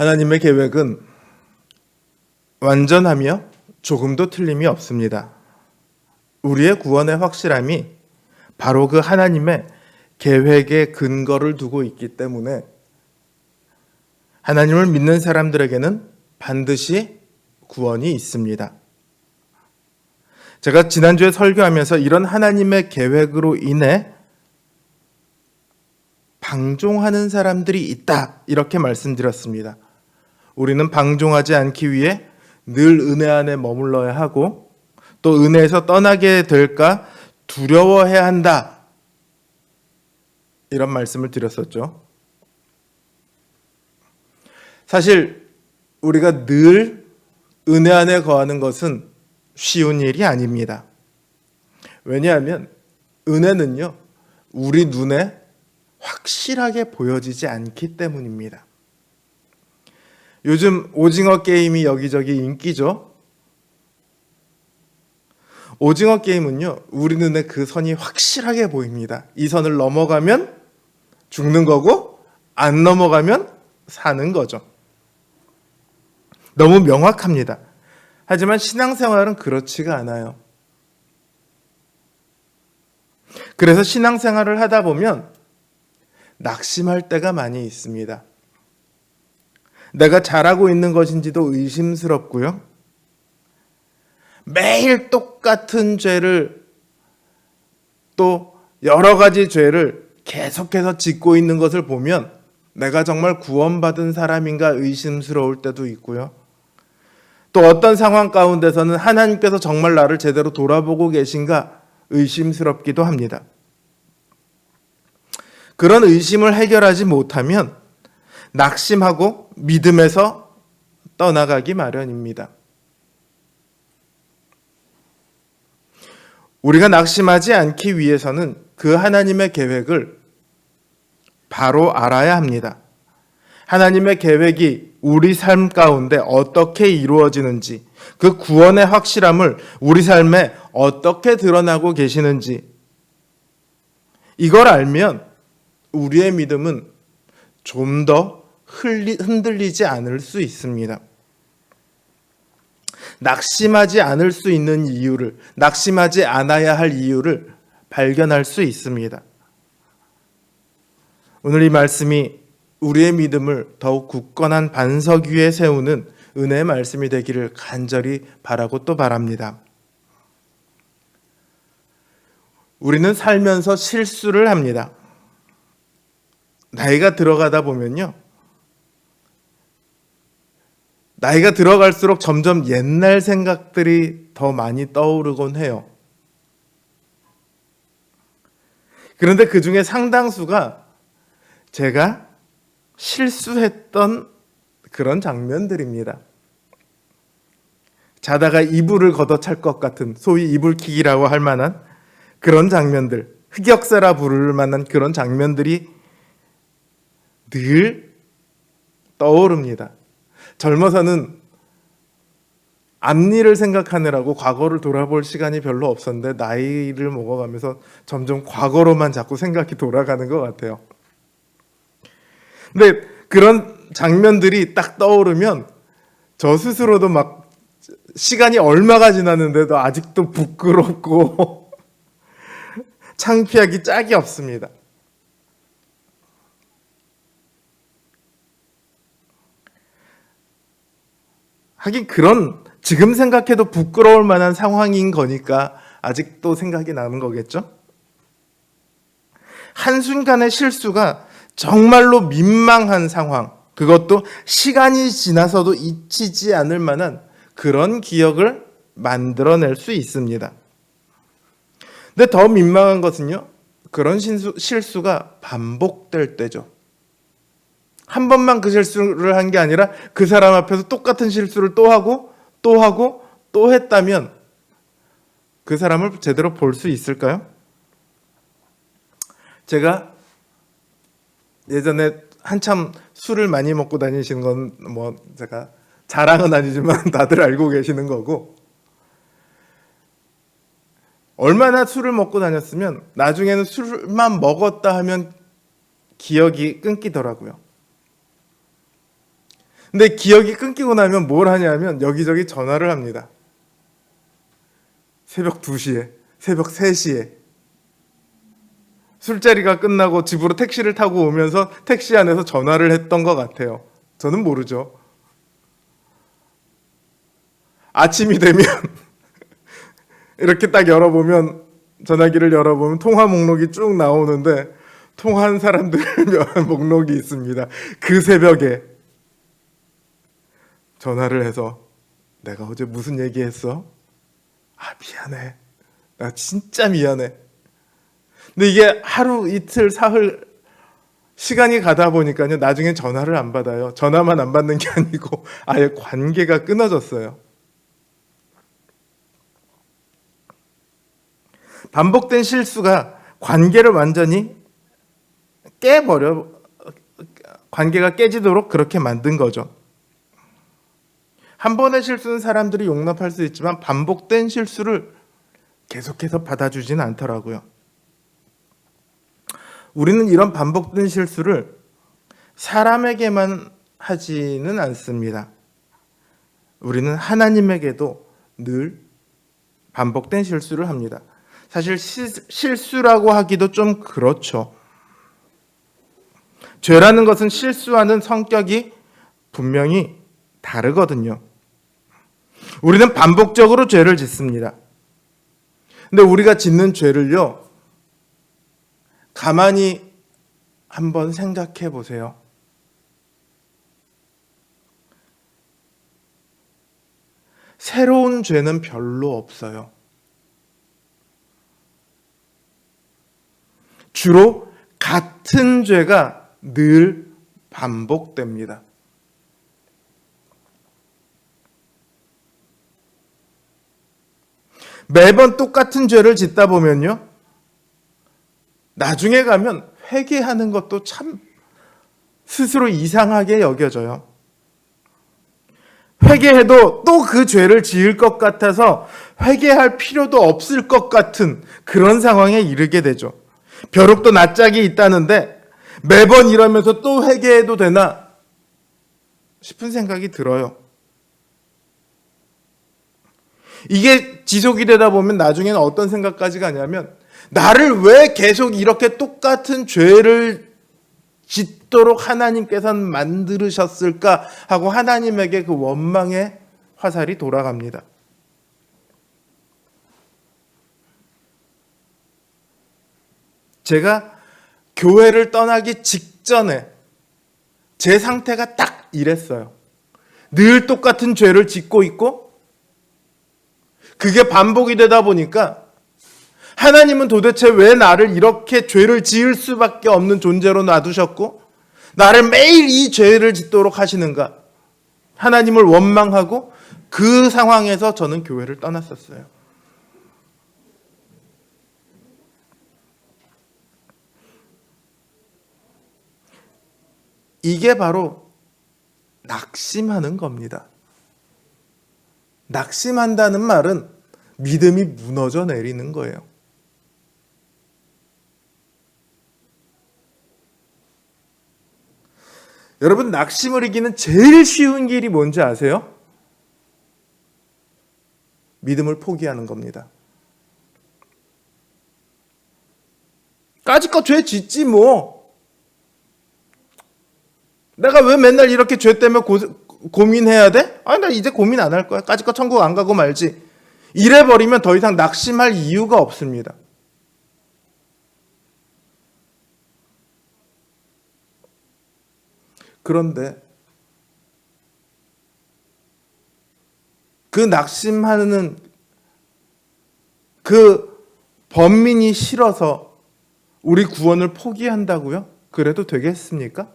하나님의 계획은 완전하며 조금도 틀림이 없습니다. 우리의 구원의 확실함이 바로 그 하나님의 계획의 근거를 두고 있기 때문에 하나님을 믿는 사람들에게는 반드시 구원이 있습니다. 제가 지난주에 설교하면서 이런 하나님의 계획으로 인해 방종하는 사람들이 있다, 이렇게 말씀드렸습니다. 우리는 방종하지 않기 위해 늘 은혜 안에 머물러야 하고 또 은혜에서 떠나게 될까 두려워해야 한다, 이런 말씀을 드렸었죠. 사실 우리가 늘 은혜 안에 거하는 것은 쉬운 일이 아닙니다. 왜냐하면 은혜는요, 우리 눈에 확실하게 보여지지 않기 때문입니다. 요즘 오징어 게임이 여기저기 인기죠. 오징어 게임은요, 우리 눈에 그 선이 확실하게 보입니다. 이 선을 넘어가면 죽는 거고 안 넘어가면 사는 거죠. 너무 명확합니다. 하지만 신앙생활은 그렇지가 않아요. 그래서 신앙생활을 하다 보면 낙심할 때가 많이 있습니다. 내가 잘하고 있는 것인지도 의심스럽고요. 매일 똑같은 죄를, 또 여러 가지 죄를 계속해서 짓고 있는 것을 보면 내가 정말 구원받은 사람인가 의심스러울 때도 있고요. 또 어떤 상황 가운데서는 하나님께서 정말 나를 제대로 돌아보고 계신가 의심스럽기도 합니다. 그런 의심을 해결하지 못하면 낙심하고 믿음에서 떠나가기 마련입니다. 우리가 낙심하지 않기 위해서는 그 하나님의 계획을 바로 알아야 합니다. 하나님의 계획이 우리 삶 가운데 어떻게 이루어지는지, 그 구원의 확실함을 우리 삶에 어떻게 드러나고 계시는지, 이걸 알면 우리의 믿음은 좀 더 흔들리지 않을 수 있습니다. 낙심하지 않을 수 있는 이유를, 낙심하지 않아야 할 이유를 발견할 수 있습니다. 오늘 이 말씀이 우리의 믿음을 더욱 굳건한 반석 위에 세우는 은혜의 말씀이 되기를 간절히 바라고 또 바랍니다. 우리는 살면서 실수를 합니다. 나이가 들어가다 보면요, 나이가 들어갈수록 점점 옛날 생각들이 더 많이 떠오르곤 해요. 그런데 그 중에 상당수가 제가 실수했던 그런 장면들입니다. 자다가 이불을 걷어찰 것 같은, 소위 이불킥이라고 할 만한 그런 장면들, 흑역사라 부를 만한 그런 장면들이 늘 떠오릅니다. 젊어서는 앞일을 생각하느라고 과거를 돌아볼 시간이 별로 없었는데 나이를 먹어가면서 점점 과거로만 자꾸 생각이 돌아가는 것 같아요. 근데 그런 장면들이 딱 떠오르면 저 스스로도 막 시간이 얼마가 지났는데도 아직도 부끄럽고 창피하기 짝이 없습니다. 하긴 그런 지금 생각해도 부끄러울 만한 상황인 거니까 아직도 생각이 나는 거겠죠? 한순간의 실수가 정말로 민망한 상황, 그것도 시간이 지나서도 잊히지 않을 만한 그런 기억을 만들어낼 수 있습니다. 근데 더 민망한 것은요, 그런 실수가 반복될 때죠. 한 번만 그 실수를 한 게 아니라 그 사람 앞에서 똑같은 실수를 또 하고 또 하고 또 했다면 그 사람을 제대로 볼 수 있을까요? 제가 예전에 한참 술을 많이 먹고 다니시는 건 뭐 제가 자랑은 아니지만 다들 알고 계시는 거고, 얼마나 술을 먹고 다녔으면 나중에는 술만 먹었다 하면 기억이 끊기더라고요. 근데 기억이 끊기고 나면 뭘 하냐면 여기저기 전화를 합니다. 새벽 2시에, 새벽 3시에. 술자리가 끝나고 집으로 택시를 타고 오면서 택시 안에서 전화를 했던 것 같아요. 저는 모르죠. 아침이 되면 이렇게 딱 열어보면, 전화기를 열어보면 통화 목록이 쭉 나오는데 통화한 사람들 목록이 있습니다. 그 새벽에 전화를 해서 내가 어제 무슨 얘기했어? 아, 미안해. 나 진짜 미안해. 근데 이게 하루, 이틀, 사흘 시간이 가다 보니까요, 나중에 전화를 안 받아요. 전화만 안 받는 게 아니고 아예 관계가 끊어졌어요. 반복된 실수가 관계를 완전히 관계가 깨지도록 그렇게 만든 거죠. 한 번의 실수는 사람들이 용납할 수 있지만 반복된 실수를 계속해서 받아주지는 않더라고요. 우리는 이런 반복된 실수를 사람에게만 하지는 않습니다. 우리는 하나님에게도 늘 반복된 실수를 합니다. 사실 실수라고 하기도 좀 그렇죠. 죄라는 것은 실수하는 성격이 분명히 다르거든요. 우리는 반복적으로 죄를 짓습니다. 근데 우리가 짓는 죄를요, 가만히 한번 생각해 보세요. 새로운 죄는 별로 없어요. 주로 같은 죄가 늘 반복됩니다. 매번 똑같은 죄를 짓다 보면요, 나중에 가면 회개하는 것도 참 스스로 이상하게 여겨져요. 회개해도 또 그 죄를 지을 것 같아서 회개할 필요도 없을 것 같은 그런 상황에 이르게 되죠. 벼룩도 낯짝이 있다는데 매번 이러면서 또 회개해도 되나 싶은 생각이 들어요. 이게 지속이 되다 보면 나중에는 어떤 생각까지 가냐면, 나를 왜 계속 이렇게 똑같은 죄를 짓도록 하나님께서는 만드셨을까 하고 하나님에게 그 원망의 화살이 돌아갑니다. 제가 교회를 떠나기 직전에 제 상태가 딱 이랬어요. 늘 똑같은 죄를 짓고 있고 그게 반복이 되다 보니까 하나님은 도대체 왜 나를 이렇게 죄를 지을 수밖에 없는 존재로 놔두셨고 나를 매일 이 죄를 짓도록 하시는가? 하나님을 원망하고 그 상황에서 저는 교회를 떠났었어요. 이게 바로 낙심하는 겁니다. 낙심한다는 말은 믿음이 무너져 내리는 거예요. 여러분, 낙심을 이기는 제일 쉬운 길이 뭔지 아세요? 믿음을 포기하는 겁니다. 까짓것 죄 짓지 뭐. 내가 왜 맨날 이렇게 죄 때문에 고민해야 돼? 나 이제 고민 안 할 거야. 까짓것 천국 안 가고 말지. 이래버리면 더 이상 낙심할 이유가 없습니다. 그런데 그 낙심하는 그 번민이 싫어서 우리 구원을 포기한다고요? 그래도 되겠습니까?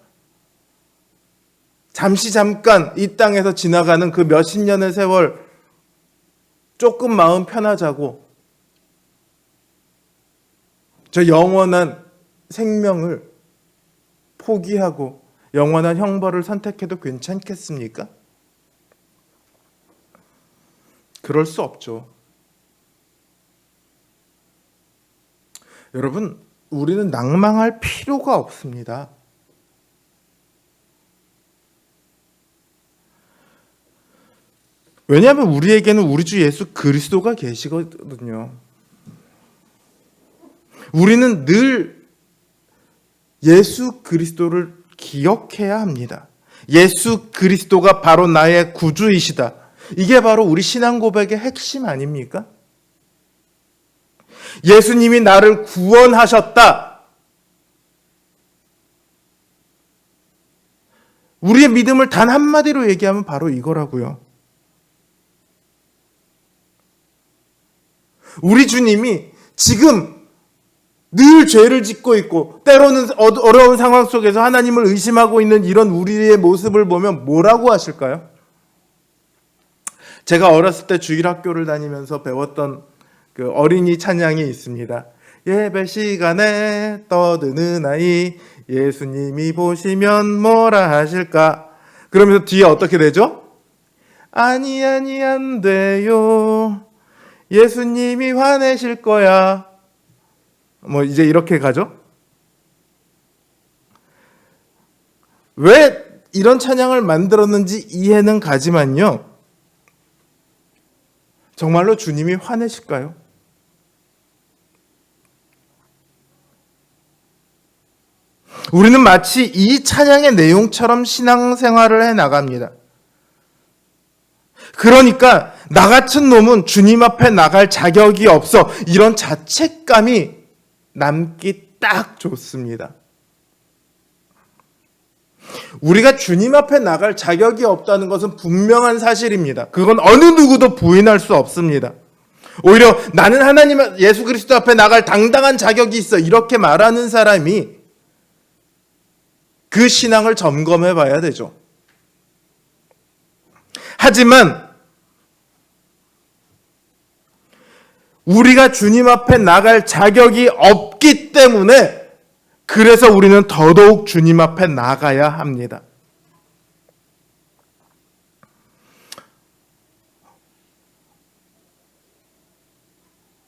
잠깐 이 땅에서 지나가는 그 몇십 년의 세월 조금 마음 편하자고 저 영원한 생명을 포기하고 영원한 형벌을 선택해도 괜찮겠습니까? 그럴 수 없죠. 여러분, 우리는 낭망할 필요가 없습니다. 왜냐하면 우리에게는 우리 주 예수 그리스도가 계시거든요. 우리는 늘 예수 그리스도를 기억해야 합니다. 예수 그리스도가 바로 나의 구주이시다. 이게 바로 우리 신앙 고백의 핵심 아닙니까? 예수님이 나를 구원하셨다. 우리의 믿음을 단 한마디로 얘기하면 바로 이거라고요. 우리 주님이 지금 늘 죄를 짓고 있고 때로는 어려운 상황 속에서 하나님을 의심하고 있는 이런 우리의 모습을 보면 뭐라고 하실까요? 제가 어렸을 때 주일학교를 다니면서 배웠던 그 어린이 찬양이 있습니다. 예배 시간에 떠드는 아이 예수님이 보시면 뭐라 하실까? 그러면서 뒤에 어떻게 되죠? 아니 안 돼요. 예수님이 화내실 거야. 뭐 이제 이렇게 가죠? 왜 이런 찬양을 만들었는지 이해는 가지만요. 정말로 주님이 화내실까요? 우리는 마치 이 찬양의 내용처럼 신앙생활을 해 나갑니다. 그러니까 나 같은 놈은 주님 앞에 나갈 자격이 없어. 이런 자책감이 남기 딱 좋습니다. 우리가 주님 앞에 나갈 자격이 없다는 것은 분명한 사실입니다. 그건 어느 누구도 부인할 수 없습니다. 오히려 나는 하나님 예수 그리스도 앞에 나갈 당당한 자격이 있어. 이렇게 말하는 사람이 그 신앙을 점검해 봐야 되죠. 하지만 우리가 주님 앞에 나갈 자격이 없기 때문에 그래서 우리는 더더욱 주님 앞에 나가야 합니다.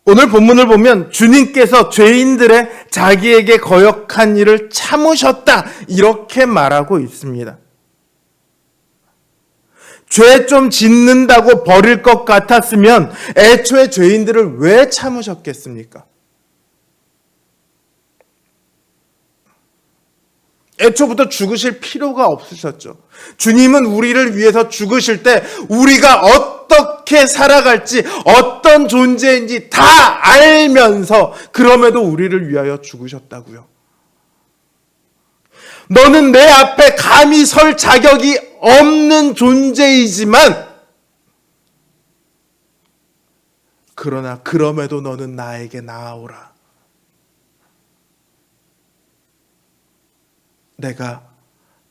오늘 본문을 보면 주님께서 죄인들의 자기에게 거역한 일을 참으셨다 이렇게 말하고 있습니다. 죄 좀 짓는다고 버릴 것 같았으면 애초에 죄인들을 왜 참으셨겠습니까? 애초부터 죽으실 필요가 없으셨죠. 주님은 우리를 위해서 죽으실 때 우리가 어떻게 살아갈지 어떤 존재인지 다 알면서 그럼에도 우리를 위하여 죽으셨다고요. 너는 내 앞에 감히 설 자격이 없는 존재이지만 그러나 그럼에도 너는 나에게 나아오라. 내가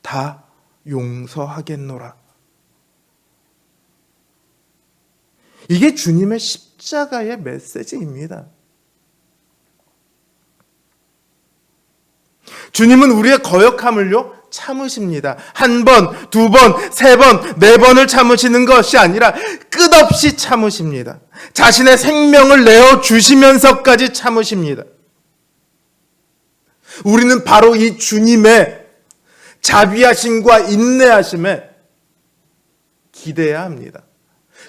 다 용서하겠노라. 이게 주님의 십자가의 메시지입니다. 주님은 우리의 거역함을요 참으십니다. 한 번, 두 번, 세 번, 네 번을 참으시는 것이 아니라 끝없이 참으십니다. 자신의 생명을 내어 주시면서까지 참으십니다. 우리는 바로 이 주님의 자비하심과 인내하심에 기대해야 합니다.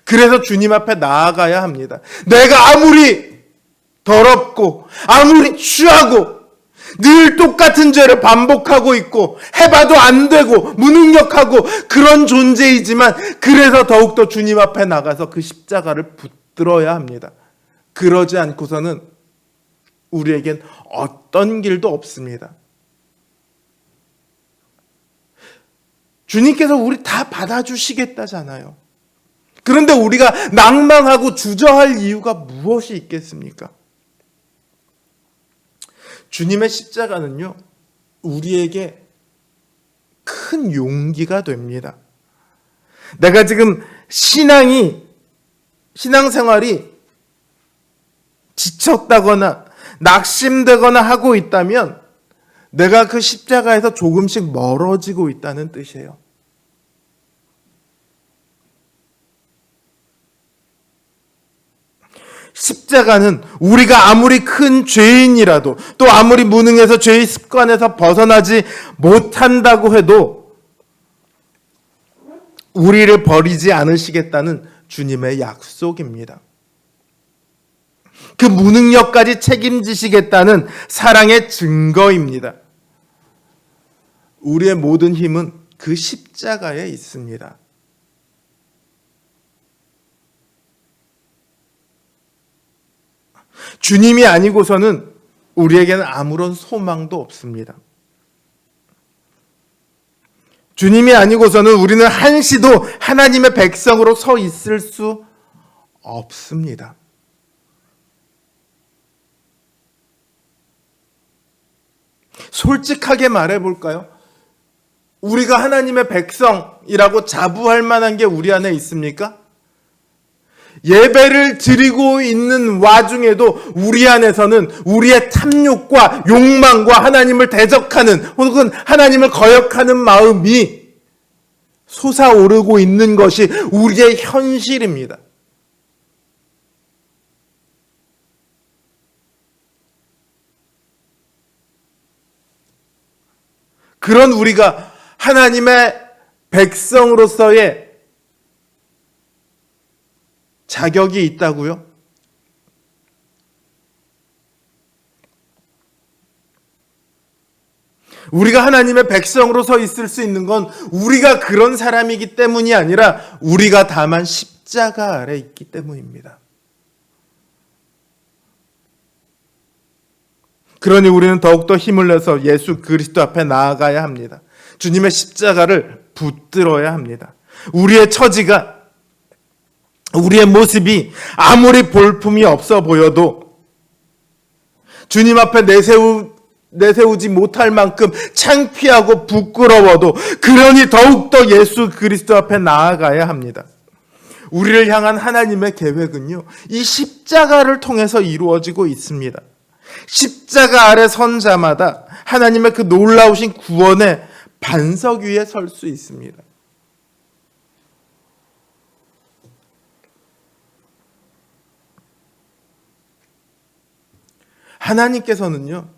그래서 주님 앞에 나아가야 합니다. 내가 아무리 더럽고 아무리 추하고 늘 똑같은 죄를 반복하고 있고 해봐도 안 되고 무능력하고 그런 존재이지만 그래서 더욱더 주님 앞에 나가서 그 십자가를 붙들어야 합니다. 그러지 않고서는 우리에겐 어떤 길도 없습니다. 주님께서 우리 다 받아주시겠다잖아요. 그런데 우리가 낭망하고 주저할 이유가 무엇이 있겠습니까? 주님의 십자가는요, 우리에게 큰 용기가 됩니다. 내가 지금 신앙생활이 지쳤다거나 낙심되거나 하고 있다면 내가 그 십자가에서 조금씩 멀어지고 있다는 뜻이에요. 십자가는 우리가 아무리 큰 죄인이라도 또 아무리 무능해서 죄의 습관에서 벗어나지 못한다고 해도 우리를 버리지 않으시겠다는 주님의 약속입니다. 그 무능력까지 책임지시겠다는 사랑의 증거입니다. 우리의 모든 힘은 그 십자가에 있습니다. 주님이 아니고서는 우리에게는 아무런 소망도 없습니다. 주님이 아니고서는 우리는 한시도 하나님의 백성으로 서 있을 수 없습니다. 솔직하게 말해볼까요? 우리가 하나님의 백성이라고 자부할 만한 게 우리 안에 있습니까? 예배를 드리고 있는 와중에도 우리 안에서는 우리의 탐욕과 욕망과 하나님을 대적하는 혹은 하나님을 거역하는 마음이 솟아오르고 있는 것이 우리의 현실입니다. 그런 우리가 하나님의 백성으로서의 자격이 있다고요? 우리가 하나님의 백성으로 서 있을 수 있는 건 우리가 그런 사람이기 때문이 아니라 우리가 다만 십자가 아래 있기 때문입니다. 그러니 우리는 더욱더 힘을 내서 예수 그리스도 앞에 나아가야 합니다. 주님의 십자가를 붙들어야 합니다. 우리의 처지가, 우리의 모습이 아무리 볼품이 없어 보여도 주님 앞에 내세우지 못할 만큼 창피하고 부끄러워도 그러니 더욱더 예수 그리스도 앞에 나아가야 합니다. 우리를 향한 하나님의 계획은요, 이 십자가를 통해서 이루어지고 있습니다. 십자가 아래 선 자마다 하나님의 그 놀라우신 구원의 반석 위에 설 수 있습니다. 하나님께서는요,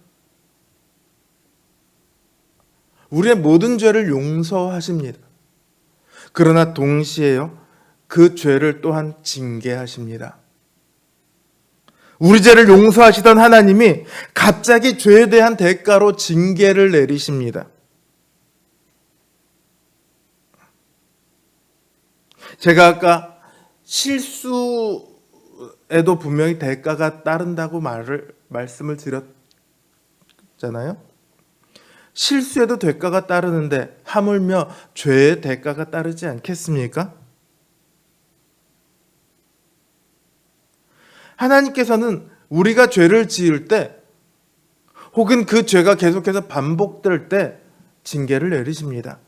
우리의 모든 죄를 용서하십니다. 그러나 동시에요, 그 죄를 또한 징계하십니다. 우리 죄를 용서하시던 하나님이 갑자기 죄에 대한 대가로 징계를 내리십니다. 제가 아까 실수에도 분명히 대가가 따른다고 말씀을 드렸잖아요. 실수에도 대가가 따르는데 하물며 죄의 대가가 따르지 않겠습니까? 하나님께서는 우리가 죄를 지을 때 혹은 그 죄가 계속해서 반복될 때 징계를 내리십니다.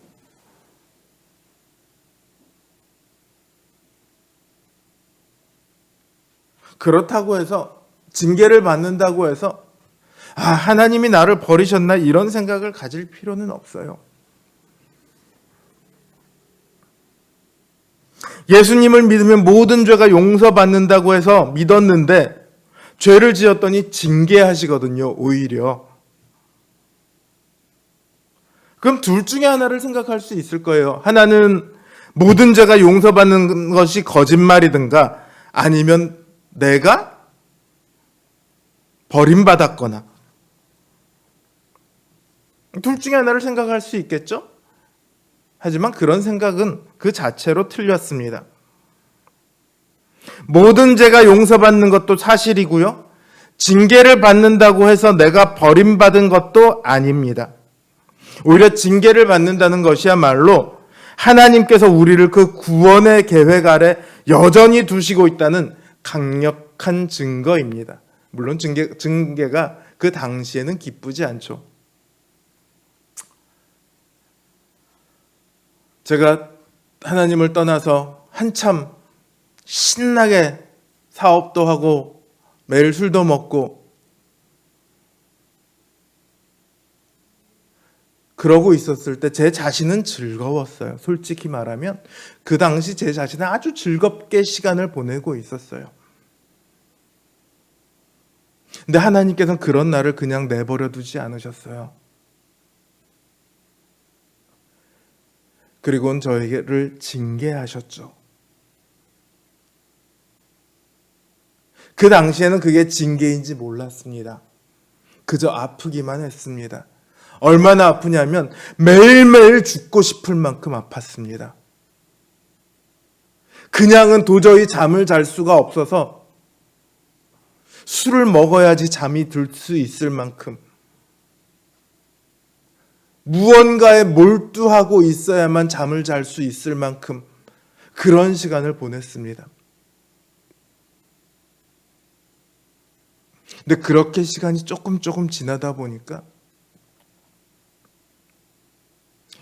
그렇다고 해서 징계를 받는다고 해서 하나님이 나를 버리셨나 이런 생각을 가질 필요는 없어요. 예수님을 믿으면 모든 죄가 용서받는다고 해서 믿었는데 죄를 지었더니 징계하시거든요, 오히려. 그럼 둘 중에 하나를 생각할 수 있을 거예요. 하나는 모든 죄가 용서받는 것이 거짓말이든가 아니면 내가 버림받았거나. 둘 중에 하나를 생각할 수 있겠죠? 하지만 그런 생각은 그 자체로 틀렸습니다. 모든 죄가 용서받는 것도 사실이고요. 징계를 받는다고 해서 내가 버림받은 것도 아닙니다. 오히려 징계를 받는다는 것이야말로 하나님께서 우리를 그 구원의 계획 아래 여전히 두시고 있다는 강력한 증거입니다. 물론 징계가 그 당시에는 기쁘지 않죠. 제가 하나님을 떠나서 한참 신나게 사업도 하고 매일 술도 먹고 그러고 있었을 때 제 자신은 즐거웠어요. 솔직히 말하면 그 당시 제 자신은 아주 즐겁게 시간을 보내고 있었어요. 근데 하나님께서는 그런 나를 그냥 내버려 두지 않으셨어요. 그리고는 저에게를 징계하셨죠. 그 당시에는 그게 징계인지 몰랐습니다. 그저 아프기만 했습니다. 얼마나 아프냐면 매일매일 죽고 싶을 만큼 아팠습니다. 그냥은 도저히 잠을 잘 수가 없어서 술을 먹어야지 잠이 들 수 있을 만큼 무언가에 몰두하고 있어야만 잠을 잘 수 있을 만큼 그런 시간을 보냈습니다. 근데 그렇게 시간이 조금 지나다 보니까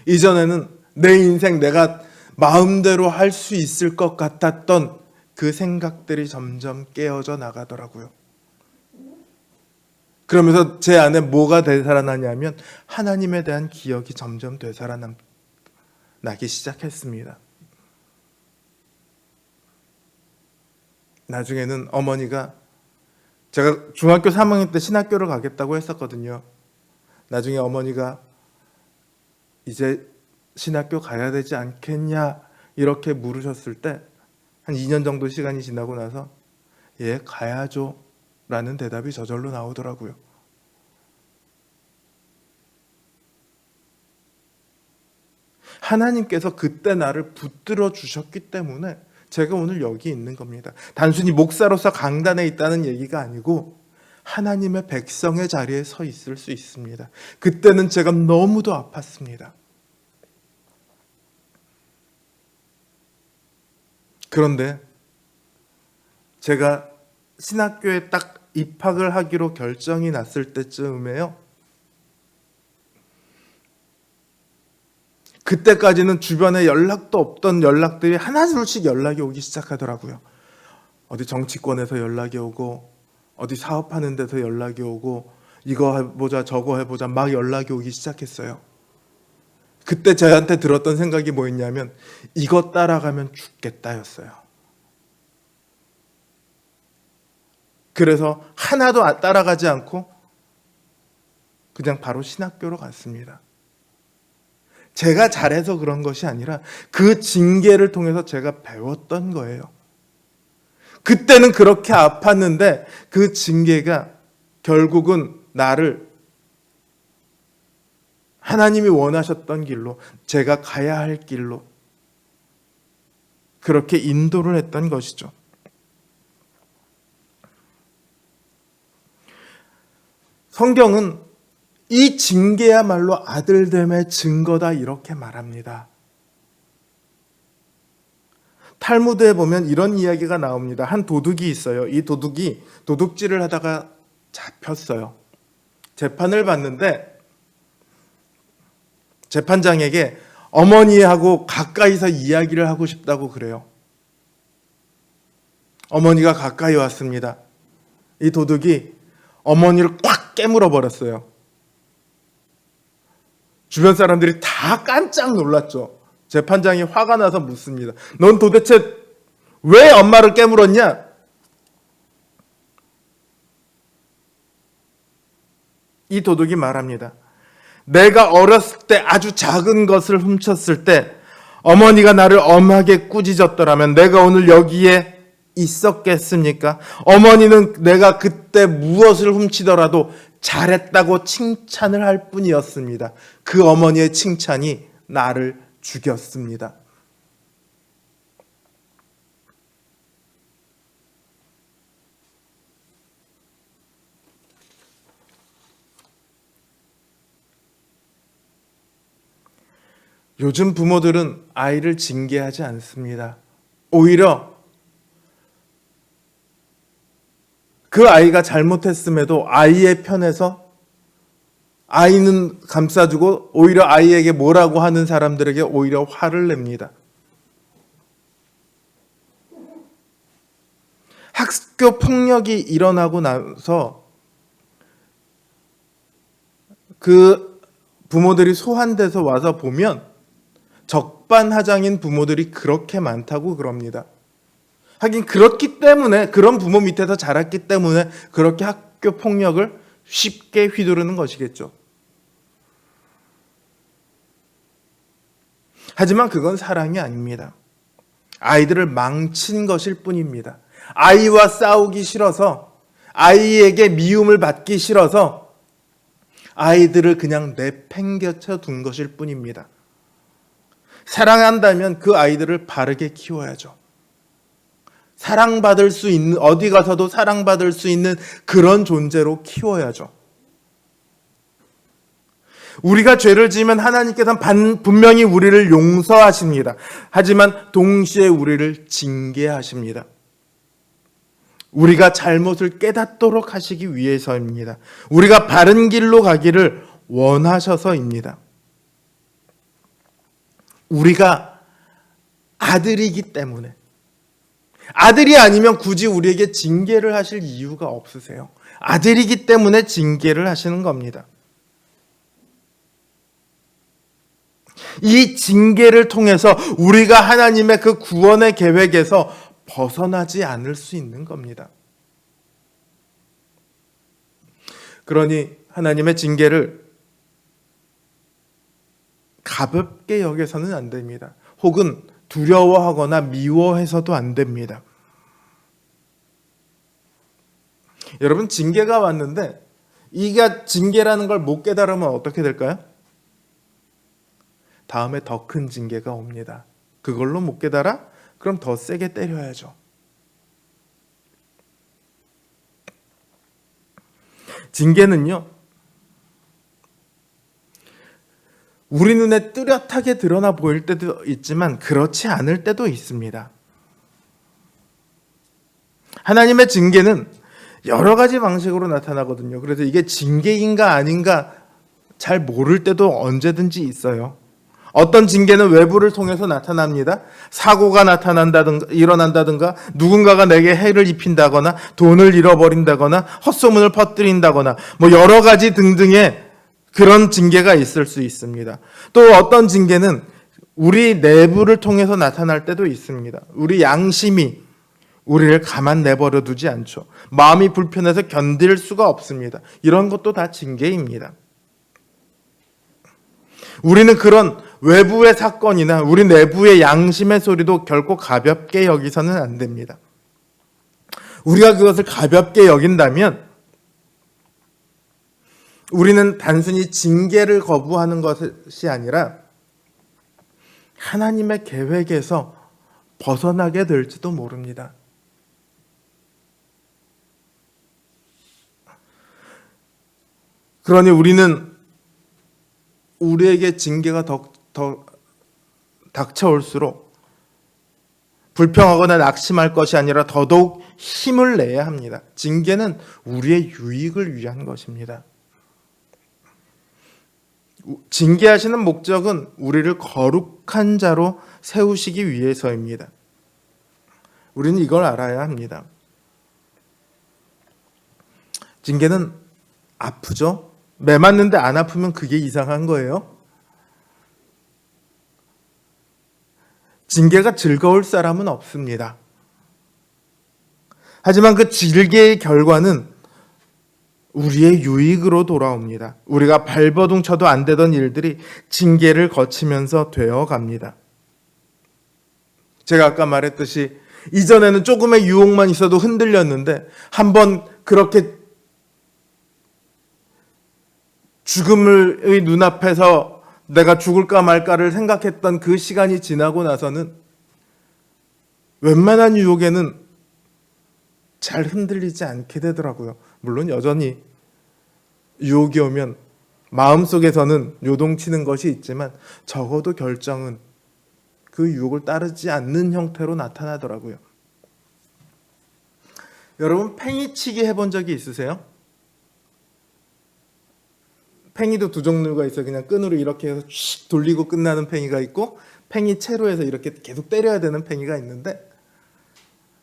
이전에는 내 인생 내가 마음대로 할 수 있을 것 같았던 그 생각들이 점점 깨어져 나가더라고요. 그러면서 제 안에 뭐가 되살아나냐면 하나님에 대한 기억이 점점 되살아나기 시작했습니다. 나중에는 어머니가 제가 중학교 3학년 때 신학교를 가겠다고 했었거든요. 나중에 어머니가 이제 신학교 가야 되지 않겠냐 이렇게 물으셨을 때 한 2년 정도 시간이 지나고 나서 예, 가야죠 라는 대답이 저절로 나오더라고요. 하나님께서 그때 나를 붙들어 주셨기 때문에 제가 오늘 여기 있는 겁니다. 단순히 목사로서 강단에 있다는 얘기가 아니고 하나님의 백성의 자리에 서 있을 수 있습니다. 그때는 제가 너무도 아팠습니다. 그런데 제가 신학교에 딱 입학을 하기로 결정이 났을 때쯤에요. 그때까지는 주변에 연락도 없던 연락들이 하나둘씩 연락이 오기 시작하더라고요. 어디 정치권에서 연락이 오고 어디 사업하는 데서 연락이 오고 이거 해보자 저거 해보자 막 연락이 오기 시작했어요. 그때 저한테 들었던 생각이 뭐였냐면 이거 따라가면 죽겠다였어요. 그래서 하나도 따라가지 않고 그냥 바로 신학교로 갔습니다. 제가 잘해서 그런 것이 아니라 그 징계를 통해서 제가 배웠던 거예요. 그때는 그렇게 아팠는데 그 징계가 결국은 나를 하나님이 원하셨던 길로, 제가 가야 할 길로 그렇게 인도를 했던 것이죠. 성경은 이 징계야말로 아들됨의 증거다 이렇게 말합니다. 탈무드에 보면 이런 이야기가 나옵니다. 한 도둑이 있어요. 이 도둑이 도둑질을 하다가 잡혔어요. 재판을 받는데 재판장에게 어머니하고 가까이서 이야기를 하고 싶다고 그래요. 어머니가 가까이 왔습니다. 이 도둑이 어머니를 꽉 깨물어 버렸어요. 주변 사람들이 다 깜짝 놀랐죠. 재판장이 화가 나서 묻습니다. 넌 도대체 왜 엄마를 깨물었냐? 이 도둑이 말합니다. 내가 어렸을 때 아주 작은 것을 훔쳤을 때 어머니가 나를 엄하게 꾸짖었더라면 내가 오늘 여기에 있었겠습니까? 어머니는 내가 그때 무엇을 훔치더라도 잘했다고 칭찬을 할 뿐이었습니다. 그 어머니의 칭찬이 나를 죽였습니다. 요즘 부모들은 아이를 징계하지 않습니다. 오히려 그 아이가 잘못했음에도 아이의 편에서 아이는 감싸주고 오히려 아이에게 뭐라고 하는 사람들에게 오히려 화를 냅니다. 학교 폭력이 일어나고 나서 그 부모들이 소환돼서 와서 보면 적반하장인 부모들이 그렇게 많다고 그럽니다. 하긴 그렇기 때문에, 그런 부모 밑에서 자랐기 때문에 그렇게 학교 폭력을 쉽게 휘두르는 것이겠죠. 하지만 그건 사랑이 아닙니다. 아이들을 망친 것일 뿐입니다. 아이와 싸우기 싫어서, 아이에게 미움을 받기 싫어서 아이들을 그냥 내팽개쳐 둔 것일 뿐입니다. 사랑한다면 그 아이들을 바르게 키워야죠. 사랑받을 수 있는, 어디 가서도 사랑받을 수 있는 그런 존재로 키워야죠. 우리가 죄를 지으면 하나님께서는 분명히 우리를 용서하십니다. 하지만 동시에 우리를 징계하십니다. 우리가 잘못을 깨닫도록 하시기 위해서입니다. 우리가 바른 길로 가기를 원하셔서입니다. 우리가 아들이기 때문에, 아들이 아니면 굳이 우리에게 징계를 하실 이유가 없으세요. 아들이기 때문에 징계를 하시는 겁니다. 이 징계를 통해서 우리가 하나님의 그 구원의 계획에서 벗어나지 않을 수 있는 겁니다. 그러니 하나님의 징계를 가볍게 여겨서는 안 됩니다. 혹은 두려워하거나 미워해서도 안 됩니다. 여러분, 징계가 왔는데 이게 징계라는 걸 못 깨달으면 어떻게 될까요? 다음에 더 큰 징계가 옵니다. 그걸로 못 깨달아? 그럼 더 세게 때려야죠. 징계는요, 우리 눈에 뚜렷하게 드러나 보일 때도 있지만 그렇지 않을 때도 있습니다. 하나님의 징계는 여러 가지 방식으로 나타나거든요. 그래서 이게 징계인가 아닌가 잘 모를 때도 언제든지 있어요. 어떤 징계는 외부를 통해서 나타납니다. 사고가 일어난다든가, 누군가가 내게 해를 입힌다거나, 돈을 잃어버린다거나, 헛소문을 퍼뜨린다거나, 여러 가지 등등의 그런 징계가 있을 수 있습니다. 또 어떤 징계는 우리 내부를 통해서 나타날 때도 있습니다. 우리 양심이 우리를 가만 내버려 두지 않죠. 마음이 불편해서 견딜 수가 없습니다. 이런 것도 다 징계입니다. 우리는 그런 외부의 사건이나 우리 내부의 양심의 소리도 결코 가볍게 여기서는 안 됩니다. 우리가 그것을 가볍게 여긴다면 우리는 단순히 징계를 거부하는 것이 아니라 하나님의 계획에서 벗어나게 될지도 모릅니다. 그러니 우리는 우리에게 징계가 더 닥쳐올수록 불평하거나 낙심할 것이 아니라 더더욱 힘을 내야 합니다. 징계는 우리의 유익을 위한 것입니다. 징계하시는 목적은 우리를 거룩한 자로 세우시기 위해서입니다. 우리는 이걸 알아야 합니다. 징계는 아프죠? 매 맞는데 안 아프면 그게 이상한 거예요. 징계가 즐거울 사람은 없습니다. 하지만 그 징계의 결과는 우리의 유익으로 돌아옵니다. 우리가 발버둥 쳐도 안 되던 일들이 징계를 거치면서 되어갑니다. 제가 아까 말했듯이 이전에는 조금의 유혹만 있어도 흔들렸는데 한번 그렇게 죽음의 눈앞에서 내가 죽을까 말까를 생각했던 그 시간이 지나고 나서는 웬만한 유혹에는 잘 흔들리지 않게 되더라고요. 물론 여전히 유혹이 오면 마음속에서는 요동치는 것이 있지만 적어도 결정은 그 유혹을 따르지 않는 형태로 나타나더라고요. 여러분, 팽이치기 해본 적이 있으세요? 팽이도 두 종류가 있어요. 그냥 끈으로 이렇게 해서 씩 돌리고 끝나는 팽이가 있고, 팽이채로 해서 이렇게 계속 때려야 되는 팽이가 있는데,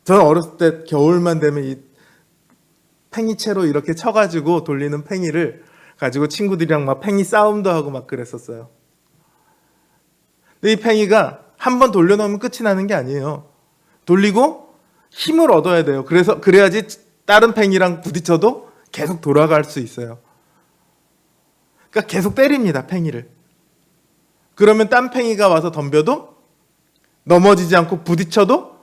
저는 어렸을 때 겨울만 되면 이 팽이채로 이렇게 쳐가지고 돌리는 팽이를 가지고 친구들이랑 막 팽이 싸움도 하고 막 그랬었어요. 근데 이 팽이가 한 번 돌려놓으면 끝이 나는 게 아니에요. 돌리고 힘을 얻어야 돼요. 그래야지 다른 팽이랑 부딪혀도 계속 돌아갈 수 있어요. 그러니까 계속 때립니다, 팽이를. 그러면 딴 팽이가 와서 덤벼도 넘어지지 않고 부딪혀도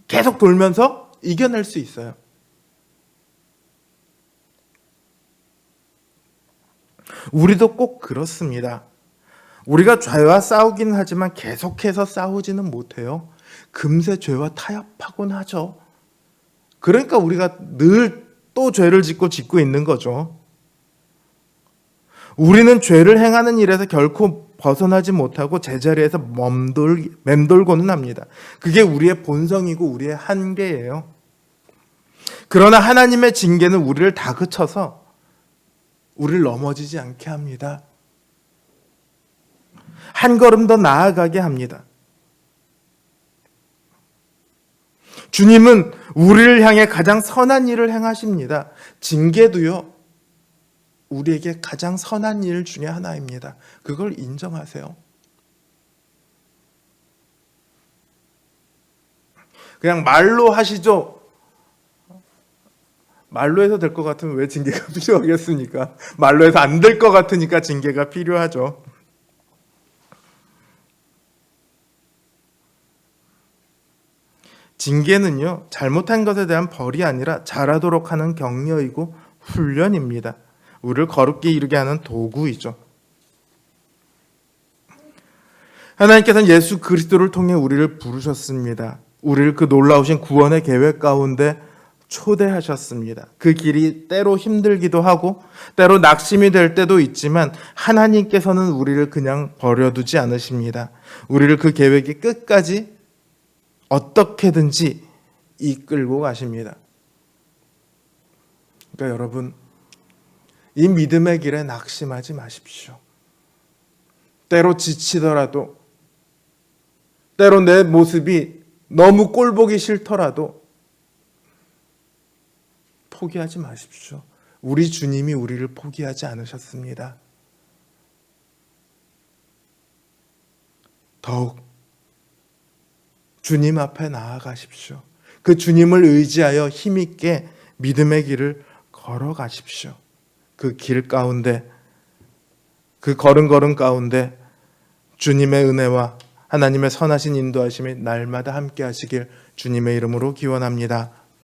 계속 돌면서 이겨낼 수 있어요. 우리도 꼭 그렇습니다. 우리가 죄와 싸우긴 하지만 계속해서 싸우지는 못해요. 금세 죄와 타협하곤 하죠. 그러니까 우리가 늘 또 죄를 짓고 있는 거죠. 우리는 죄를 행하는 일에서 결코 벗어나지 못하고 제자리에서 맴돌고는 합니다. 그게 우리의 본성이고 우리의 한계예요. 그러나 하나님의 징계는 우리를 다그쳐서 우리를 넘어지지 않게 합니다. 한 걸음 더 나아가게 합니다. 주님은 우리를 향해 가장 선한 일을 행하십니다. 징계도요, 우리에게 가장 선한 일 중에 하나입니다. 그걸 인정하세요. 그냥 말로 하시죠. 말로 해서 될 것 같으면 왜 징계가 필요하겠습니까? 말로 해서 안 될 것 같으니까 징계가 필요하죠. 징계는요, 잘못한 것에 대한 벌이 아니라 잘하도록 하는 격려이고 훈련입니다. 우리를 거룩게 이르게 하는 도구이죠. 하나님께서는 예수 그리스도를 통해 우리를 부르셨습니다. 우리를 그 놀라우신 구원의 계획 가운데 초대하셨습니다. 그 길이 때로 힘들기도 하고 때로 낙심이 될 때도 있지만 하나님께서는 우리를 그냥 버려두지 않으십니다. 우리를 그 계획의 끝까지 어떻게든지 이끌고 가십니다. 그러니까 여러분, 이 믿음의 길에 낙심하지 마십시오. 때로 지치더라도, 때로 내 모습이 너무 꼴보기 싫더라도 포기하지 마십시오. 우리 주님이 우리를 포기하지 않으셨습니다. 더욱 주님 앞에 나아가십시오. 그 주님을 의지하여 힘있게 믿음의 길을 걸어가십시오. 그 길 가운데, 그 걸음걸음 가운데 주님의 은혜와 하나님의 선하신 인도하심이 날마다 함께 하시길 주님의 이름으로 기원합니다.